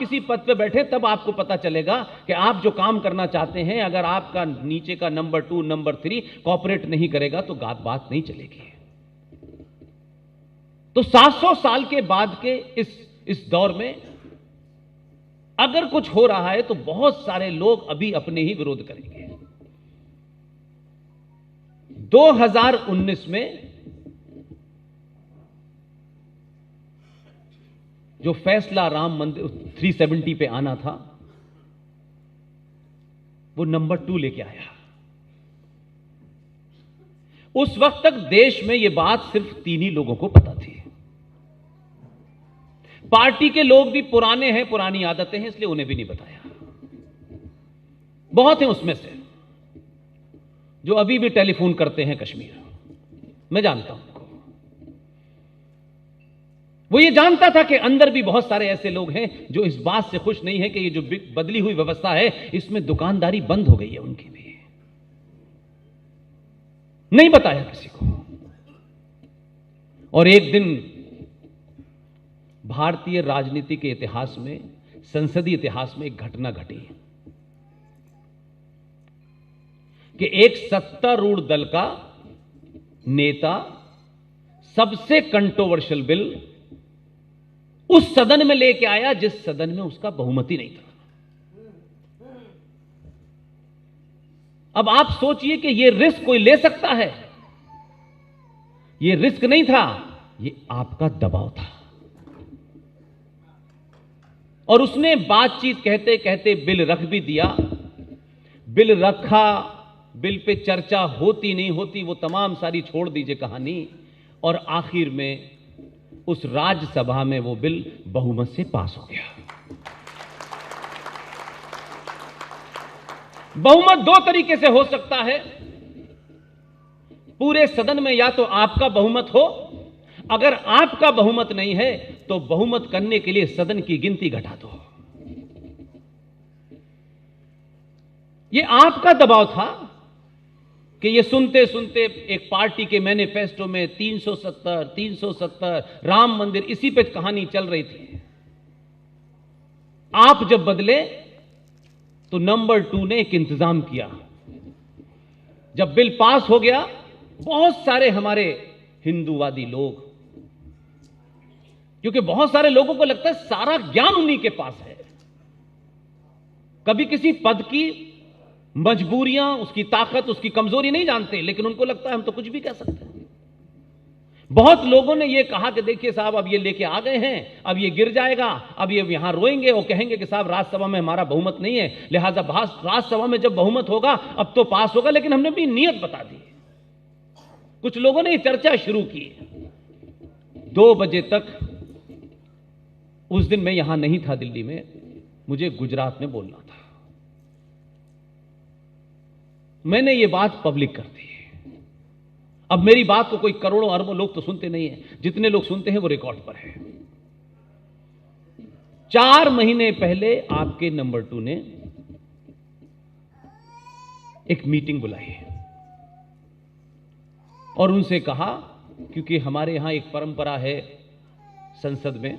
किसी पद पे बैठे तब आपको पता चलेगा कि आप जो काम करना चाहते हैं, अगर आपका नीचे का नंबर 2 नंबर 3 कॉपरेट नहीं करेगा तो बात नहीं चलेगी। तो 700 साल के बाद के इस दौर में अगर कुछ हो रहा है तो बहुत सारे लोग अभी अपने ही विरोध करेंगे। 2019 में जो फैसला राम मंदिर 370 पे आना था, वो नंबर 2 लेके आया। उस वक्त तक देश में यह बात सिर्फ 3 ही लोगों को पता थी। पार्टी के लोग भी पुराने हैं, पुरानी आदतें हैं, इसलिए उन्हें भी नहीं बताया। बहुत हैं उसमें से जो अभी भी टेलीफोन करते हैं कश्मीर, मैं जानता हूं उनको। वो ये जानता था कि अंदर भी बहुत सारे ऐसे लोग हैं जो इस बात से खुश नहीं है कि ये जो बदली हुई व्यवस्था है इसमें दुकानदारी बंद हो गई है। उनकी भी नहीं बताया किसी को। और एक दिन भारतीय राजनीति के इतिहास में, संसदीय इतिहास में एक घटना घटी कि एक सत्तारूढ़ दल का नेता सबसे कंट्रोवर्शियल बिल उस सदन में लेके आया जिस सदन में उसका बहुमत ही नहीं था। अब आप सोचिए कि यह रिस्क कोई ले सकता है? यह रिस्क नहीं था, यह आपका दबाव था। और उसने बातचीत कहते कहते बिल रख भी दिया। बिल रखा, बिल पे चर्चा होती नहीं होती वो तमाम सारी छोड़ दीजिए कहानी, और आखिर में उस राज्यसभा में वो बिल बहुमत से पास हो गया। बहुमत 2 तरीके से हो सकता है। पूरे सदन में या तो आपका बहुमत हो, अगर आपका बहुमत नहीं है तो बहुमत करने के लिए सदन की गिनती घटा दो। यह आपका दबाव था कि ये सुनते सुनते एक पार्टी के मैनिफेस्टो में 370 राम मंदिर, इसी पे कहानी चल रही थी। आप जब बदले तो नंबर 2 ने एक इंतजाम किया। जब बिल पास हो गया, बहुत सारे हमारे हिंदूवादी लोग, क्योंकि बहुत सारे लोगों को लगता है सारा ज्ञान उन्हीं के पास है, कभी किसी पद की मजबूरियां, उसकी ताकत, उसकी कमजोरी नहीं जानते, लेकिन उनको लगता है हम तो कुछ भी कह सकते हैं। बहुत लोगों ने यह कहा कि देखिए साहब, अब ये लेके आ गए हैं, अब ये गिर जाएगा, अब ये यहां रोएंगे और कहेंगे कि साहब राज्यसभा में हमारा बहुमत नहीं है, लिहाजा राज्यसभा में जब बहुमत होगा अब तो पास होगा। लेकिन हमने अपनी नीयत बता दी। कुछ लोगों ने ये चर्चा शुरू की। 2 बजे तक, उस दिन मैं यहां नहीं था दिल्ली में, मुझे गुजरात में बोलना था। मैंने ये बात पब्लिक कर दी। अब मेरी बात को कोई करोड़ों अरबों लोग तो सुनते नहीं है, जितने लोग सुनते हैं वो रिकॉर्ड पर है। 4 महीने पहले आपके नंबर 2 ने एक मीटिंग बुलाई और उनसे कहा, क्योंकि हमारे यहां एक परंपरा है संसद में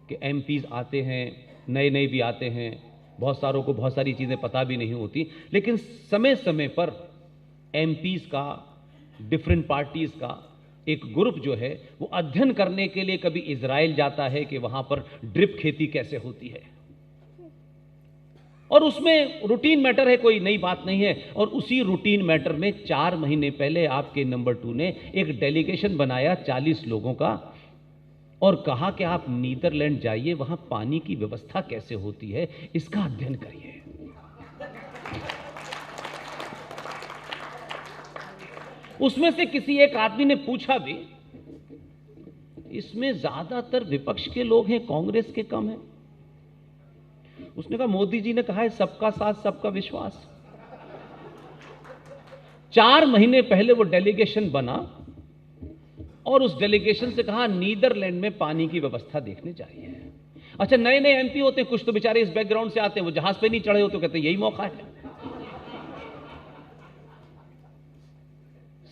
कि एमपीज आते हैं, नए नए भी आते हैं, बहुत सारों को बहुत सारी चीजें पता भी नहीं होती, लेकिन समय समय पर एमपीज का, डिफरेंट पार्टीज का एक ग्रुप जो है वो अध्ययन करने के लिए कभी इजराइल जाता है कि वहां पर ड्रिप खेती कैसे होती है, और उसमें रूटीन मैटर है, कोई नई बात नहीं है। और उसी रूटीन मैटर में 4 महीने पहले आपके नंबर 2 ने एक डेलीगेशन बनाया 40 लोगों का और कहा कि आप नीदरलैंड जाइए, वहां पानी की व्यवस्था कैसे होती है इसका अध्ययन करिए। उसमें से किसी एक आदमी ने पूछा भी, इसमें ज्यादातर विपक्ष के लोग हैं, कांग्रेस के कम है। उसने कहा मोदी जी ने कहा है सबका साथ सबका विश्वास। 4 महीने पहले वो डेलीगेशन बना और उस डेलीगेशन से कहा नीदरलैंड में पानी की व्यवस्था देखने चाहिए। अच्छा, नए नए एमपी होते हैं, कुछ तो बेचारे इस बैकग्राउंड से आते हैं, वो जहाज पे नहीं चढ़े होते, कहते यही मौका है।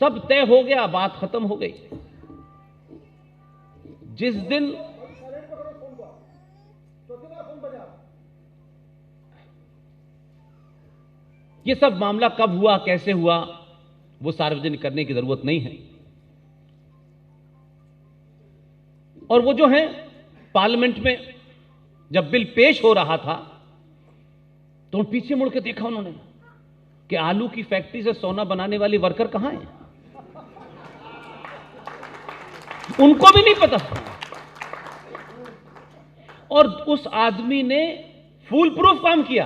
सब तय हो गया, बात खत्म हो गई। जिस दिन ये सब मामला कब हुआ, कैसे हुआ, वो सार्वजनिक करने की जरूरत नहीं है। और वो जो है पार्लियामेंट में जब बिल पेश हो रहा था तो पीछे मुड़ के देखा उन्होंने कि आलू की फैक्ट्री से सोना बनाने वाली वर्कर कहां है, उनको भी नहीं पता। और उस आदमी ने फूल प्रूफ काम किया।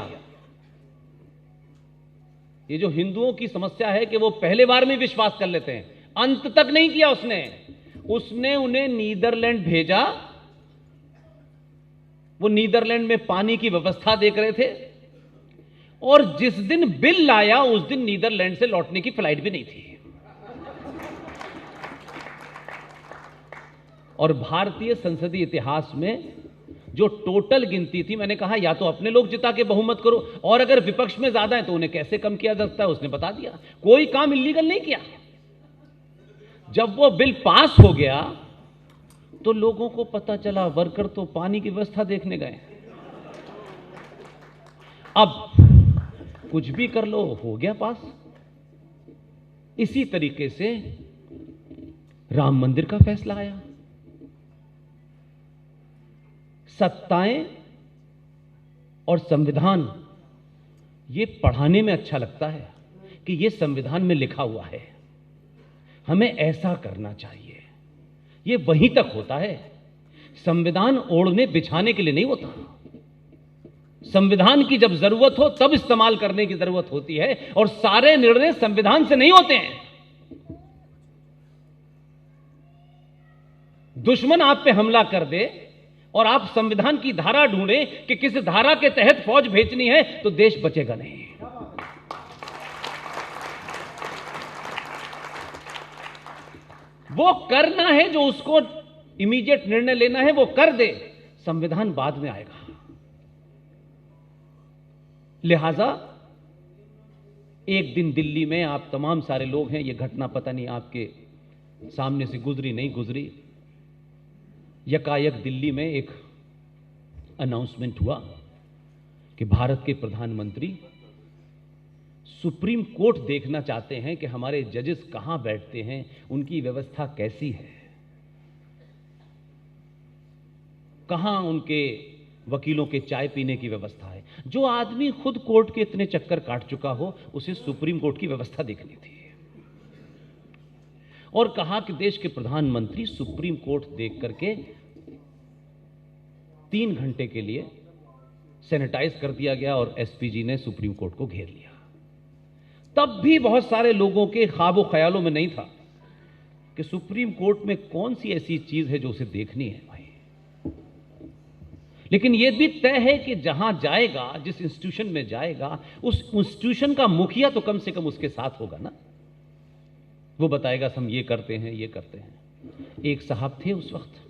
ये जो हिंदुओं की समस्या है कि वो पहले बार में विश्वास कर लेते हैं, अंत तक नहीं किया उसने उन्हें नीदरलैंड भेजा। वो नीदरलैंड में पानी की व्यवस्था देख रहे थे और जिस दिन बिल लाया उस दिन नीदरलैंड से लौटने की फ्लाइट भी नहीं थी। और भारतीय संसदीय इतिहास में जो टोटल गिनती थी, मैंने कहा या तो अपने लोग जिता के बहुमत करो, और अगर विपक्ष में ज्यादा है तो उन्हें कैसे कम किया जा सकता है, उसने बता दिया। कोई काम इलीगल नहीं किया। जब वो बिल पास हो गया तो लोगों को पता चला वर्कर तो पानी की व्यवस्था देखने गए। अब कुछ भी कर लो, हो गया पास। इसी तरीके से राम मंदिर का फैसला आया। सत्ताएं और संविधान, ये पढ़ाने में अच्छा लगता है कि ये संविधान में लिखा हुआ है, हमें ऐसा करना चाहिए। ये वहीं तक होता है। संविधान ओढ़ने बिछाने के लिए नहीं होता। संविधान की जब जरूरत हो तब इस्तेमाल करने की जरूरत होती है, और सारे निर्णय संविधान से नहीं होते हैं। दुश्मन आप पे हमला कर दे और आप संविधान की धारा ढूंढें कि किस धारा के तहत फौज भेजनी है, तो देश बचेगा नहीं। वो करना है जो उसको इमीडिएट निर्णय लेना है वो कर दे, संविधान बाद में आएगा। लिहाजा एक दिन दिल्ली में, आप तमाम सारे लोग हैं, ये घटना पता नहीं आपके सामने से गुजरी नहीं गुजरी, यकायक दिल्ली में एक अनाउंसमेंट हुआ कि भारत के प्रधानमंत्री सुप्रीम कोर्ट देखना चाहते हैं कि हमारे जजेस कहां बैठते हैं, उनकी व्यवस्था कैसी है, कहां उनके वकीलों के चाय पीने की व्यवस्था है। जो आदमी खुद कोर्ट के इतने चक्कर काट चुका हो, उसे सुप्रीम कोर्ट की व्यवस्था देखनी थी। और कहा कि देश के प्रधानमंत्री सुप्रीम कोर्ट देख करके 3 घंटे के लिए सैनिटाइज कर दिया गया और एसपीजी ने सुप्रीम कोर्ट को घेर लिया। तब भी बहुत सारे लोगों के ख्वाबों ख्यालों में नहीं था कि सुप्रीम कोर्ट में कौन सी ऐसी चीज है जो उसे देखनी है भाई। लेकिन यह भी तय है कि जहां जाएगा, जिस इंस्टीट्यूशन में जाएगा, उस इंस्टीट्यूशन का मुखिया तो कम से कम उसके साथ होगा ना। वो बताएगा हम ये करते हैं, ये करते हैं। एक साहब थे उस वक्त,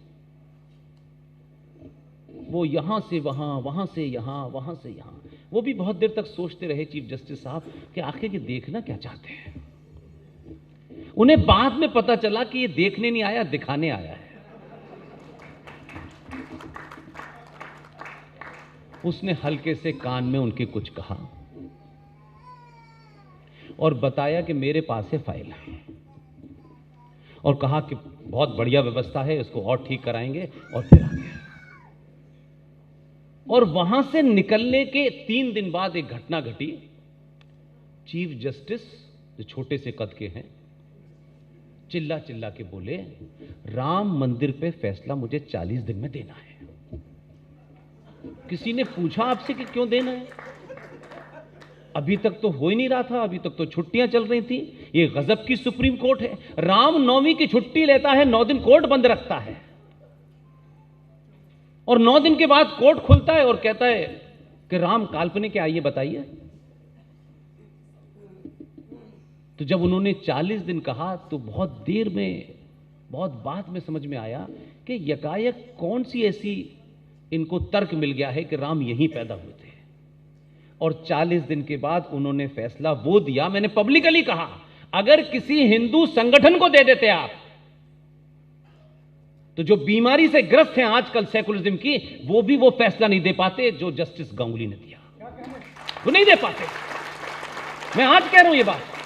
वो यहां से वहां, वहां से यहां, वहां से यहां। वो भी बहुत देर तक सोचते रहे चीफ जस्टिस साहब कि आखिर ये देखना क्या चाहते हैं। उन्हें बाद में पता चला कि ये देखने नहीं आया, दिखाने आया है। उसने हल्के से कान में उनके कुछ कहा और बताया कि मेरे पास है फाइल, और कहा कि बहुत बढ़िया व्यवस्था है, इसको और ठीक कराएंगे, और फिर आ गया। और वहां से निकलने के 3 दिन बाद एक घटना घटी। चीफ जस्टिस, जो छोटे से कद के हैं, चिल्ला चिल्ला के बोले, राम मंदिर पे फैसला मुझे 40 दिन में देना है। किसी ने पूछा आपसे कि क्यों देना है? अभी तक तो हो ही नहीं रहा था, अभी तक तो छुट्टियां चल रही थी। ये गजब की सुप्रीम कोर्ट है। राम नवमी की छुट्टी लेता है, 9 दिन कोर्ट बंद रखता है, और 9 दिन के बाद कोर्ट खुलता है और कहता है कि राम काल्पनिक है, आइए बताइए। तो जब उन्होंने 40 दिन कहा तो बहुत देर में, बहुत बाद में समझ में आया कि यकायक कौन सी ऐसी इनको तर्क मिल गया है कि राम यहीं पैदा हुए थे। और 40 दिन के बाद उन्होंने फैसला वो दिया। मैंने पब्लिकली कहा, अगर किसी हिंदू संगठन को दे देते आप, तो जो बीमारी से ग्रस्त हैं आजकल सेकुलरिज्म की, वो भी वो फैसला नहीं दे पाते जो जस्टिस गांगुली ने दिया। वो नहीं दे पाते। मैं आज कह रहा हूं ये बात।